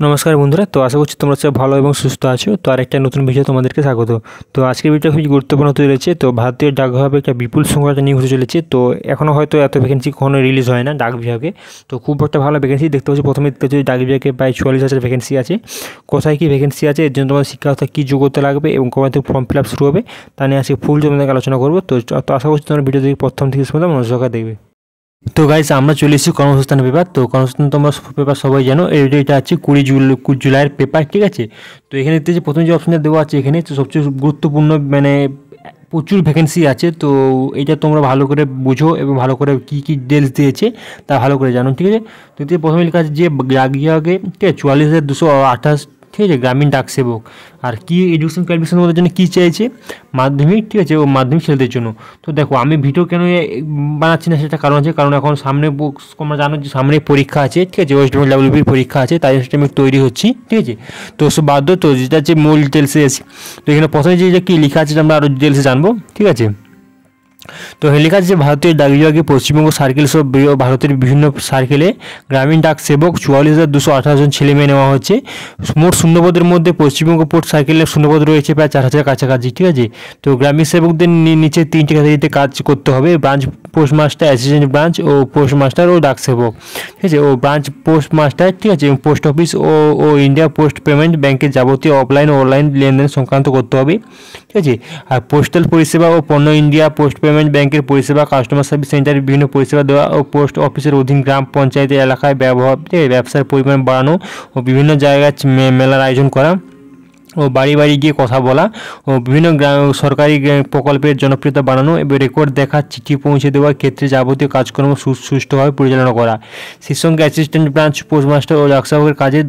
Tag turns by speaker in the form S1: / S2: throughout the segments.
S1: নমস্কার বন্ধুরা, তো আশা করছি তোমরা সব ভালো এবং সুস্থ আছো। তো আরেকটা নতুন ভিডিও তোমাদেরকে স্বাগত। তো আজকের ভিডিওটা খুবই গুরুত্বপূর্ণ হতে চলেছে। তো ভারতীয় ডাক বিভাগে একটা বিপুল সংখ্যা নিয়োগ হতে চলেছে। তো এখনও হয়তো এত ভ্যাকেন্সি কখনো রিলিজ হয় না ডাক বিভাগে। তো খুব একটা ভালো ভ্যাকেন্সি দেখতে পাচ্ছি। প্রথমে দেখতে পাচ্ছি ডাক বিভাগে প্রায় 44,000 ভ্যাকেন্সি আছে। কোথায় কী ভ্যাকেন্সি আছে, এর জন্য তোমাদের শিক্ষাগত কী যোগ্যতা লাগবে এবং কবে থেকে ফর্ম ফিল আপ শুরু হবে তা নিয়ে আজকে ফুল তোমাদেরকে আলোচনা করবো। তো আশা করছি তোমরা ভিডিও দেখে প্রথম থেকে শুনতে মনোযোগ দেখবে। তো গাইস, আমরা চলে এসেছি কর্মসংস্থান পেপার। তো কর্মসংস্থান তোমরা পেপার সবাই জানো, এটা আছে 20 জুলাইয়ের পেপার, ঠিক আছে। তো এখানে দেখতে যে প্রথম যে অপশনটা দেওয়া আছে এখানে, তো সবচেয়ে গুরুত্বপূর্ণ মানে প্রচুর ভ্যাকেন্সি আছে। তো এটা তোমরা ভালো করে বুঝো এবং ভালো করে কী কী ডিটেলস দিয়েছে তা ভালো করে জানো, ঠিক আছে। তো প্রথমে লেখা আছে যে ডাক বিভাগে, ঠিক আছে, 44,228, ঠিক আছে, গ্রামীণ ডাক সেবক। আর কি এডুকেশন কোয়ালিফিকেশন ওদের জন্য কী চাইছে, মাধ্যমিক, ঠিক আছে, ও মাধ্যমিক ছেলেদের জন্য। তো দেখো আমি ভিডিও কেন বানাচ্ছি না সেটা কারণ আছে, কারণ এখন সামনে তোমরা জানো যে সামনে পরীক্ষা আছে, ঠিক আছে, ওয়েস্ট বেঙ্গল ডাব্লিউবির পরীক্ষা আছে, তাই আমি তৈরি হচ্ছি, ঠিক আছে। তো সব বাধ্য, তো যেটা হচ্ছে মূল ডিটেলসে এসে, তো এখানে প্রথমে যে কী লেখা আছে আমরা আরও ডিটেলসে জানবো, ঠিক আছে। তো লেখা আছে যে ভারতীয় ডাক বিভাগে পশ্চিমবঙ্গ সার্কেল সব ভারতের বিভিন্ন সার্কেলে গ্রামীণ ডাক সেবক 44,228 জন ছেলে মেয়ে নেওয়া হচ্ছে। মোট শূন্যপদের মধ্যে পশ্চিমবঙ্গ পোর্ট সার্কেলের শূন্যপদ রয়েছে প্রায় 4,000 কাছাকাছি, ঠিক আছে। তো গ্রামীণ সেবকদের নিচে 3টি ক্যাটাগরিতে কাজ করতে হবে: ব্রাঞ্চ পোস্টমাস্টার, অ্যাসিস্ট্যান্ট ব্রাঞ্চ ও পোস্টমাস্টার ও ডাক সেবক, ঠিক আছে, ও ব্রাঞ্চ পোস্টমাস্টার, ঠিক আছে, এবং পোস্ট অফিস ও ইন্ডিয়া পোস্ট পেমেন্ট ব্যাংকের যাবতীয় অফলাইন ও অনলাইন লেনদেন সংক্রান্ত করতে হবে, ঠিক আছে। আর পোস্টাল পরিষেবা ও পণ্য ইন্ডিয়া পোস্ট পেমেন্ট ব্যাংকের পরিষেবা, কাস্টমার সার্ভিস সেন্টারের বিভিন্ন পরিষেবা দেওয়া ও পোস্ট অফিসের অধীন গ্রাম পঞ্চায়েতের এলাকায় ব্যবসার পরিমাণ বাড়ানো ও বিভিন্ন জায়গায় মেলার আয়োজন করা ও বাড়ি বাড়ি গিয়ে কথা বলা ও বিভিন্ন সরকারি প্রকল্পের জনপ্রিয়তা বাড়ানো এবং রেকর্ড দেখা, চিঠি পৌঁছে দেওয়ার ক্ষেত্রে যাবতীয় কাজকর্ম সুষ্ঠুভাবে পরিচালনা করা। সেই সঙ্গে অ্যাসিস্ট্যান্ট ব্রাঞ্চ পোস্টমাস্টার ও ডাক সেবকের কাজে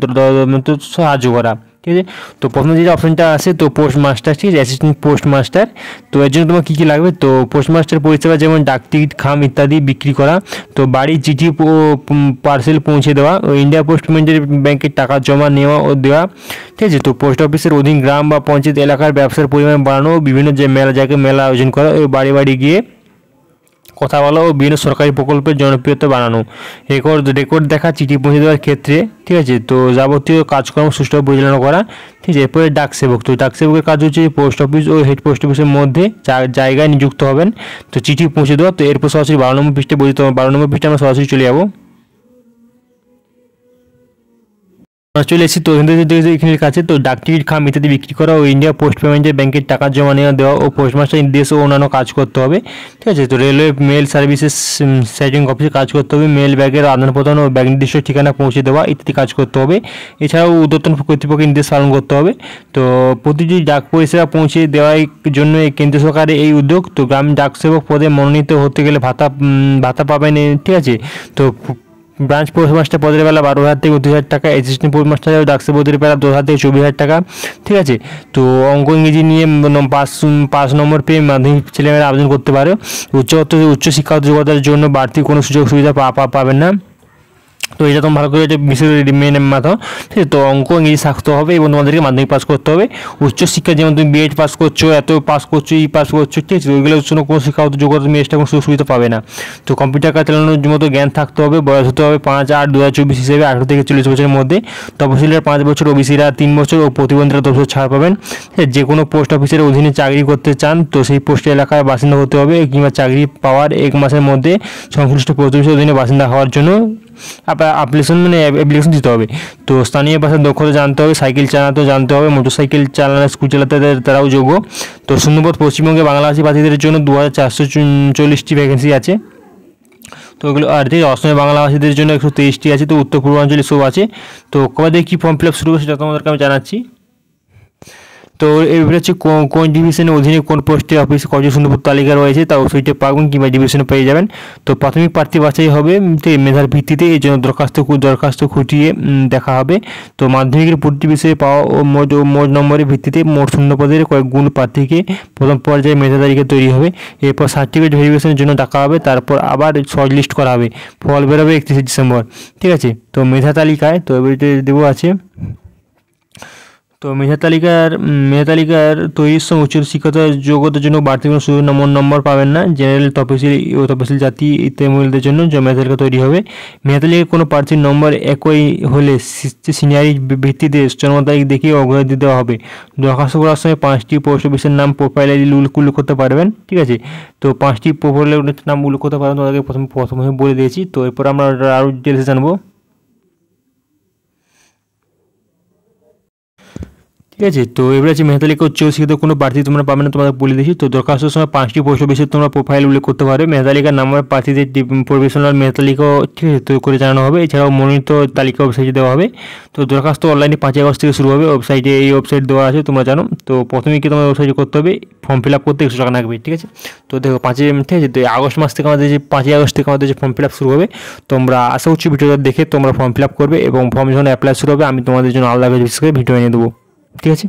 S1: সাহায্য করা, ঠিক আছে। তো প্রথমে যে অপশনটা আছে, তো পোস্টমাস্টার, ঠিক আছে, অ্যাসিস্ট্যান্ট পোস্টমাস্টার। তো এর জন্য তোমার কী কী লাগবে, তো পোস্টমাস্টার পরিষেবা যেমন ডাক টিকিট, খাম ইত্যাদি বিক্রি করা, তো বাড়ি চিঠি ও পার্সেল পৌঁছে দেওয়া, ও ইন্ডিয়া পোস্ট পেমেন্টের ব্যাংকের টাকা জমা নেওয়া ও দেওয়া, ঠিক আছে। তো পোস্ট অফিসের অধীন গ্রাম বা পঞ্চায়েত এলাকার ব্যবসার পরিমাণ বাড়ানো, বিভিন্ন যে জায়গায় মেলা আয়োজন করা, ও বাড়ি বাড়ি গিয়ে কথা বলা ও বিভিন্ন সরকারি প্রকল্পের জনপ্রিয়তা বাড়ানো, রেকর্ড দেখা, চিঠি পৌঁছে দেওয়ার ক্ষেত্রে, ঠিক আছে। তো যাবতীয় কাজকর্ম সুষ্ঠুভাবে পরিচালনা করা, ঠিক আছে। এরপরে ডাক সেবক, তো ডাক সেবকের কাজ হচ্ছে পোস্ট অফিস ও হেড পোস্ট অফিসের মধ্যে জায়গায় নিযুক্ত হবেন, তো চিঠি পৌঁছে দেওয়া। তো এরপর সরাসরি 12 নম্বর পৃষ্ঠে বলতে 12 নম্বর পৃষ্ঠে আমরা সরাসরি চলে যাবো। চলে এসেছি। তো এখানে কাছে, তো ডাক টিকিট, খাম ইত্যাদি বিক্রি করা ও ইন্ডিয়া পোস্ট পেমেন্টের ব্যাংকের টাকা জমা নেওয়া দেওয়া ও পোস্টমাস্টার নির্দেশ ও অন্যান্য কাজ করতে হবে, ঠিক আছে। তো রেলওয়ে মেল সার্ভিসেস সাইটিং অফিসে কাজ করতে হবে, মেল ব্যাগের আদান প্রদান ও ব্যাগ নির্দিষ্ট ঠিকানা পৌঁছে দেওয়া ইত্যাদি কাজ করতে হবে। এছাড়াও ঊর্ধ্বতন কর্তৃপক্ষের নির্দেশ পালন করতে হবে। তো প্রতিটি ডাক পরিষেবা পৌঁছে দেওয়ার জন্য কেন্দ্র সরকারের এই উদ্যোগ। তো গ্রামীণ ডাক সেবক পদে মনোনীত হতে গেলে ভাতা পাবেন, ঠিক আছে। তো ব্রাঞ্চ পোস্টমাস্টার পদের বেলা 12,000 থেকে 29,000 টাকা, অ্যাসিস্ট্যান্ট পোস্টমাস্টার ডাক সেবকদের বেলা 10,000 থেকে 24,000 টাকা, ঠিক আছে। তো অঙ্ক ইংরেজি নিয়ে 5 নম্বর পেয়ে মাধ্যমিক ছেলেমেয়েরা আবেদন করতে পারে। উচ্চ শিক্ষাগত যোগ্যতার জন্য বাড়তি কোনো সুযোগ সুবিধা পাবেন না। তো এটা তোমার ভালো করে এটা বিশেষ মেন মাথা, ঠিক আছে। তো অঙ্ক ইংরেজি থাকতে হবে এবং তোমাদেরকে মাধ্যমিক পাস করতে হবে। উচ্চশিক্ষা যেমন তুমি বিএড পাস করছো, এত পাস করছো, পাস করছো, ঠিক আছে, ওইগুলোর জন্য কোনো শিক্ষাগত যোগ্যতা তুমি এক্সট্রা কোনো সুযোগ সুবিধা পাবে না। তো কম্পিউটার কাজ চালানোর মতো জ্ঞান থাকতে হবে। বয়স হতে হবে 5/8/2024 হিসেবে 18 থেকে 40 বছরের মধ্যে। তপশিলীরা 5 বছর, ওবিসিরা 3 বছর ও প্রতিবন্ধীরা 10 বছর ছাড় পাবেন। যে কোনো পোস্ট অফিসের অধীনে চাকরি করতে চান, তো সেই পোস্টে এলাকার বাসিন্দা হতে হবে কিংবা চাকরি পাওয়ার 1 মাসের মধ্যে সংশ্লিষ্ট পোস্ট অফিসের অধীনে বাসিন্দা হওয়ার জন্য অ্যাপ্লিকেশন দিতে হবে। তো স্থানীয় ভাষার দক্ষতা জানতে হবে, সাইকেল চালাতেও জানতে হবে, মোটরসাইকেল চালানো, স্কুল চালাতে তারাও যোগ্য। তো শূন্যপদ পশ্চিমবঙ্গে বাংলাভাষী প্রার্থীদের জন্য 2,440টি ভ্যাকেন্সি আছে। তো ওগুলো আর অসমে বাংলাভাষীদের জন্য 123টি আছে। তো উত্তর পূর্বাঞ্চলে সব আছে। তো কবে থেকে কী ফর্ম ফিল আপ শুরু হবে সেটা তোমাদেরকে আমি জানাচ্ছি। তো এবার হচ্ছে কোন ডিভিশনের অধীনে কোন পোস্টে অফিসে কত শূন্যপদ তালিকা রয়েছে তা ওয়েবসাইটে পাবেন কিংবা ডিভিশনে পেয়ে যাবেন। তো প্রাথমিক প্রার্থী বাছাই হবে মেধার ভিত্তিতে, এই জন্য দরখাস্ত খুঁটিয়ে দেখা হবে। তো মাধ্যমিকের প্রতি বিষয়ে পাওয়া ও মোট নম্বরের ভিত্তিতে মোট শূন্যপদের কয়েক গুণ প্রার্থীকে প্রথম পর্যায়ে মেধা তালিকা তৈরি হবে। এরপর সার্টিফিকেট ভেরিফিকেশনের জন্য ডাকা হবে, তারপর আবার শর্ট লিস্ট করা হবে। ফল বেরোবে 31 ডিসেম্বর, ঠিক আছে। তো মেধা তালিকায় তো এবার দেবো আছে। তো মেধা তালিকার তৈরির সময় উচ্চ শিক্ষাগত যোগ্যতার জন্য বাড়তি কোনো সুযোগ নম্বর পাবেন না। জেনারেল, তপশিলি ও তপশিলি জাতি ইত্যাদি মহিলাদের জন্য যে মেধা তালিকা তৈরি হবে। মেধা তালিকায় কোনো প্রার্থীর নম্বর একই হলে সিনিয়রিটি ভিত্তিতে জন্ম তারিখ দেখিয়ে অগ্রাধিকার দেওয়া হবে। দরখাস্ত করার সময় 5টি পোস্ট অফিসের নাম প্রোফাইল আইডি উল্লেখ করতে পারবেন, ঠিক আছে। তো 5টি প্রোফাইলের নাম উল্লেখ করতে পারবেন, তোমাদেরকে প্রথমে বলে দিয়েছি। তো এরপর আমরা আরও ডিটেলসে জানবো, ঠিক আছে। তো এবার আছে মেধা তালিকা উচ্চ শিক্ষিত কোনো প্রার্থী তোমরা পাবে না, তোমাদের বলে দিয়েছি। তো দরখাস্তের সময় 5টি পোস্ট অফিসে তোমরা প্রোফাইল উল্লেখ করতে পারবে। মেধা তালিকার নাম্বার প্রার্থীদের প্রফেশনাল মেধা তালিকাও, ঠিক আছে, তৈরি করে জানানো হবে। এছাড়াও মনোনীত তালিকা ওয়েবসাইটে দেওয়া হবে। তো দরখাস্ত অনলাইনে 5 আগস্ট থেকে শুরু হবে। ওয়েবসাইটে এই ওয়েবসাইট দেওয়া আছে, তোমরা জানো। তো প্রথমে কি তোমার ওয়েবসাইটে করতে হবে, ফর্ম ফিল আপ করতে 100 টাকা লাগবে, ঠিক আছে। তো দেখো 5 ঠিক আছে, তো আগস্ট মাস থেকে আমাদের যে 5 আগস্ট থেকে আমাদের যে ফর্ম ফিল আপ শুরু হবে। তোমরা আশা করছি ভিডিওটা দেখে তোমরা ফর্ম ফিল আপ করবে এবং ফর্ম যখন অ্যাপ্লাই শুরু হবে আমি তোমাদের জন্য আলাদা করে ভিডিও এনে দেবো, ঠিক আছে।